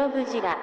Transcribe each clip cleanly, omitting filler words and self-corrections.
ShinRobjira.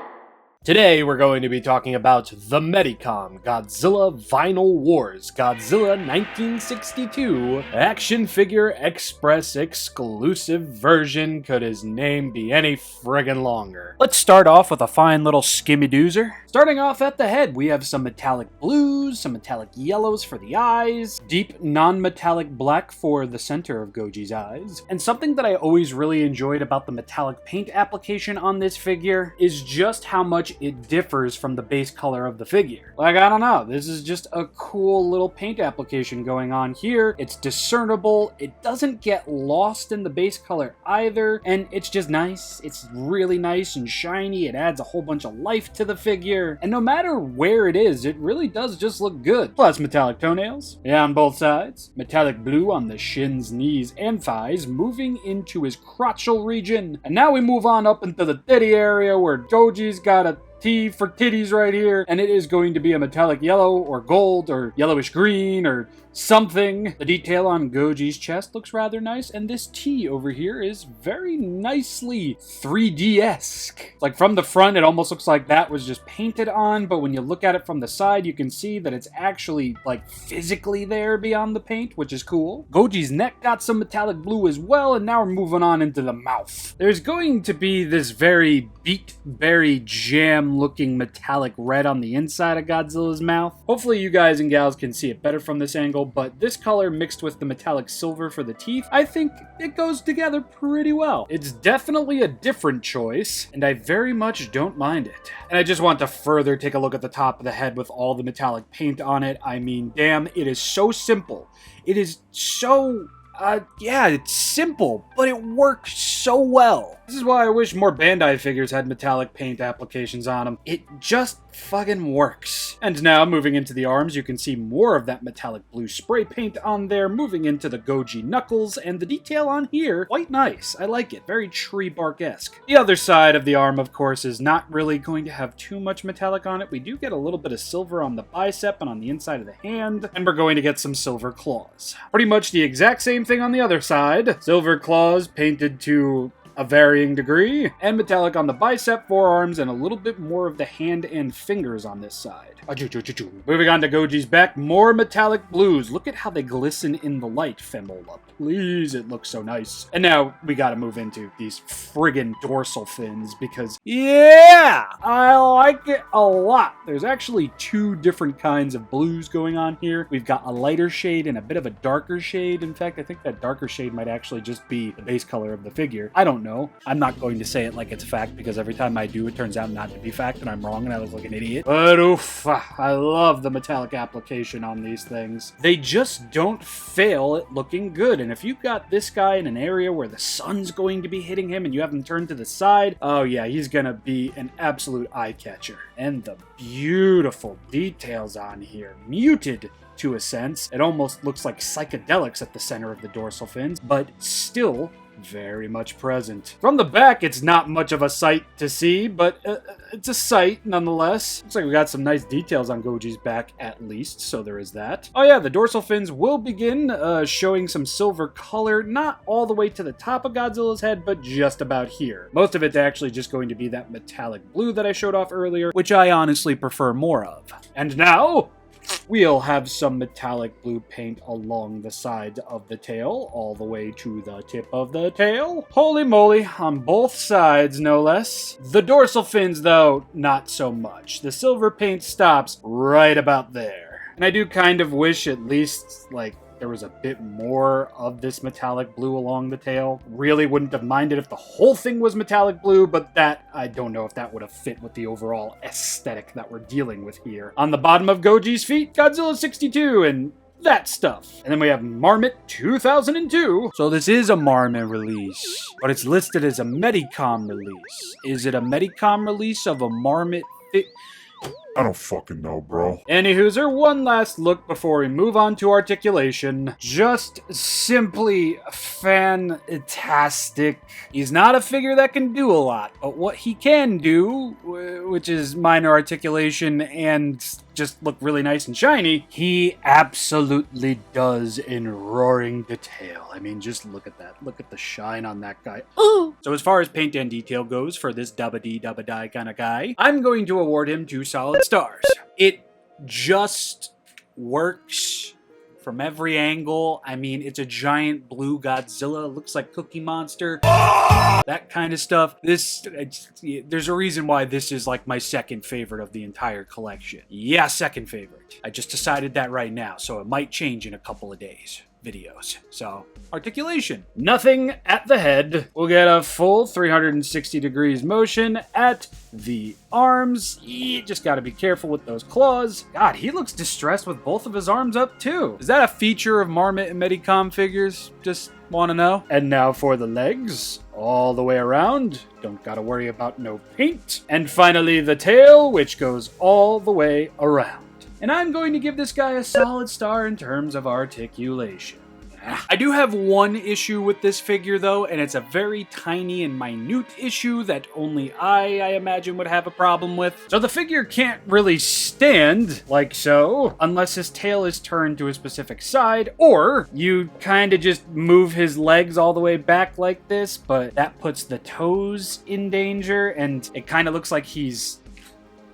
Today we're going to be talking about the Medicom Godzilla Vinyl Wars Godzilla 1962 action figure Xpress exclusive version. Could his name be any friggin' longer? Let's start off with a fine little skimmy-doozer. Starting off at the head, we have some metallic blues, some metallic yellows for the eyes, deep non-metallic black for the center of Goji's eyes, and something that I always really enjoyed about the metallic paint application on this figure is just how much it differs from the base color of the figure. Like, I don't know, this is just a cool little paint application going on here. It's discernible, it doesn't get lost in the base color either, and it's just nice. It's really nice and shiny, it adds a whole bunch of life to the figure, and no matter where it is, it really does just look good. Plus metallic toenails, yeah, on both sides, metallic blue on the shins, knees, and thighs, moving into his crotchal region. And now we move on up into the titty area where Goji's got a T for titties right here, and it is going to be a metallic yellow or gold or yellowish green or something. The detail on Goji's chest looks rather nice, and this T over here is very nicely 3D-esque. Like from the front, it almost looks like that was just painted on, but when you look at it from the side, you can see that it's actually like physically there beyond the paint, which is cool. Goji's neck got some metallic blue as well, and now we're moving on into the mouth. There's going to be this very beet berry jam looking metallic red on the inside of Godzilla's mouth. Hopefully you guys and gals can see it better from this angle, but this color mixed with the metallic silver for the teeth, I think it goes together pretty well. It's definitely a different choice, and I very much don't mind it. And I just want to further take a look at the top of the head with all the metallic paint on it. I mean, damn, it is so simple. It is so... yeah, it's simple, but it works so well. This is why I wish more Bandai figures had metallic paint applications on them. It just fucking works. And now, moving into the arms, you can see more of that metallic blue spray paint on there, moving into the Goji knuckles, and the detail on here, quite nice. I like it. Very tree bark-esque. The other side of the arm, of course, is not really going to have too much metallic on it. We do get a little bit of silver on the bicep and on the inside of the hand, and we're going to get some silver claws. Pretty much the exact same thing on the other side. Silver claws painted to a varying degree, and metallic on the bicep, forearms, and a little bit more of the hand and fingers on this side. Moving on to Goji's back, more metallic blues. Look at how they glisten in the light, Femola. Please, it looks so nice. And now we gotta move into these friggin' dorsal fins because, yeah, I like it a lot. There's actually two different kinds of blues going on here. We've got a lighter shade and a bit of a darker shade. In fact, I think that darker shade might actually just be the base color of the figure. I don't know. I'm not going to say it like it's fact because every time I do, it turns out not to be fact and I'm wrong and I look like an idiot. But oof, I love the metallic application on these things. They just don't fail at looking good. And if you've got this guy in an area where the sun's going to be hitting him and you have him turned to the side, oh yeah, he's gonna be an absolute eye catcher. And the beautiful details on here, muted to a sense. It almost looks like psychedelics at the center of the dorsal fins, but still very much present. From the back, it's not much of a sight to see, but it's a sight nonetheless. Looks like we got some nice details on Goji's back at least, so there is that. Oh yeah, the dorsal fins will begin showing some silver color, not all the way to the top of Godzilla's head, but just about here. Most of it's actually just going to be that metallic blue that I showed off earlier, which I honestly prefer more of. And now, we'll have some metallic blue paint along the sides of the tail, all the way to the tip of the tail. Holy moly, on both sides, no less. The dorsal fins, though, not so much. The silver paint stops right about there. And I do kind of wish at least, like, there was a bit more of this metallic blue along the tail. Really wouldn't have minded if the whole thing was metallic blue, but that, I don't know if that would have fit with the overall aesthetic that we're dealing with here. On the bottom of Goji's feet, Godzilla 62 and that stuff. And then we have Marmit 2002. So this is a Marmit release, but it's listed as a Medicom release. Is it a Medicom release of a Marmit I don't fucking know, bro. Anywhozer, one last look before we move on to articulation. Just simply fantastic. He's not a figure that can do a lot, but what he can do, which is minor articulation and just look really nice and shiny, he absolutely does in roaring detail. I mean, just look at that. Look at the shine on that guy. Ooh. So as far as paint and detail goes for this dubba-dee dubba-die kind of guy, I'm going to award him 2 solid stars. It just works from every angle. I mean, it's a giant blue Godzilla. Looks like Cookie Monster. That kind of stuff. There's a reason why this is like my second favorite of the entire collection. Yeah, second favorite. I just decided that right now, so it might change in a couple of days. Videos. So, articulation. Nothing at the head. We'll get a full 360 degrees motion at the arms. Just gotta be careful with those claws. God, he looks distressed with both of his arms up too. Is that a feature of Marmit and Medicom figures? Just want to know. And now for the legs. All the way around. Don't gotta worry about no paint. And finally the tail, which goes all the way around. And I'm going to give this guy a solid star in terms of articulation. I do have one issue with this figure though, and it's a very tiny and minute issue that only I imagine would have a problem with. So the figure can't really stand like so, unless his tail is turned to a specific side, or you kind of just move his legs all the way back like this, but that puts the toes in danger, and it kind of looks like he's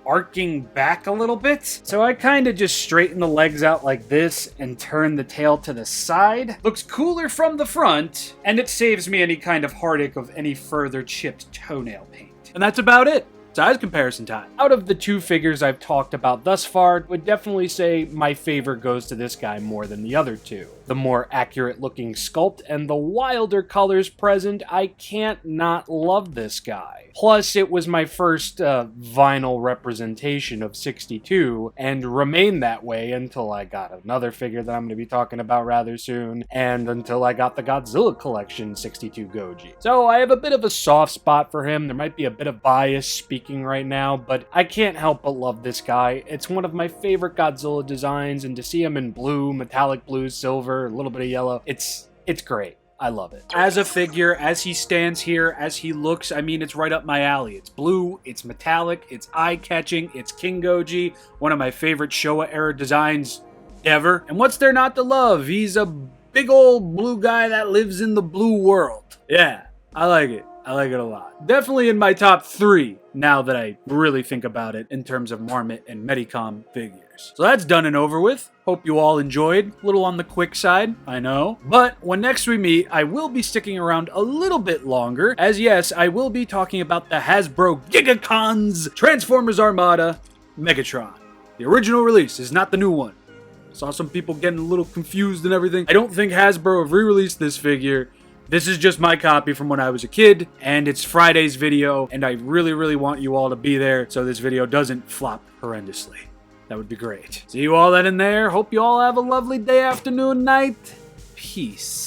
arcing back a little bit. So I kind of just straighten the legs out like this and turn the tail to the side. Looks cooler from the front, and it saves me any kind of heartache of any further chipped toenail paint. And that's about it. Size comparison time. Out of the 2 figures I've talked about thus far, would definitely say my favorite goes to this guy more than the other 2. The more accurate looking sculpt and the wilder colors present, I can't not love this guy. Plus, it was my first vinyl representation of 62, and remained that way until I got another figure that I'm going to be talking about rather soon, and until I got the Godzilla Collection 62 Goji. So I have a bit of a soft spot for him. There might be a bit of bias speaking right now, but I can't help but love this guy. It's one of my favorite Godzilla designs, and to see him in blue, metallic blue, silver, a little bit of yellow, it's great. I love it. As a figure, as he stands here, as he looks, I mean, it's right up my alley. It's blue, it's metallic, it's eye-catching, it's King Goji, one of my favorite Showa-era designs ever. And what's there not to love? He's a big old blue guy that lives in the blue world. Yeah, I like it. I like it a lot. Definitely in my top 3, now that I really think about it, in terms of Marmit and Medicom figures. So that's done and over with. Hope you all enjoyed. A little on the quick side, I know. But when next we meet, I will be sticking around a little bit longer, as yes, I will be talking about the Hasbro GigaCons Transformers Armada Megatron. The original release is not the new one. Saw some people getting a little confused and everything. I don't think Hasbro have re-released this figure. This is just my copy from when I was a kid, and it's Friday's video, and I really want you all to be there so this video doesn't flop horrendously. That would be great. See you all then and there. Hope you all have a lovely day, afternoon, night. Peace.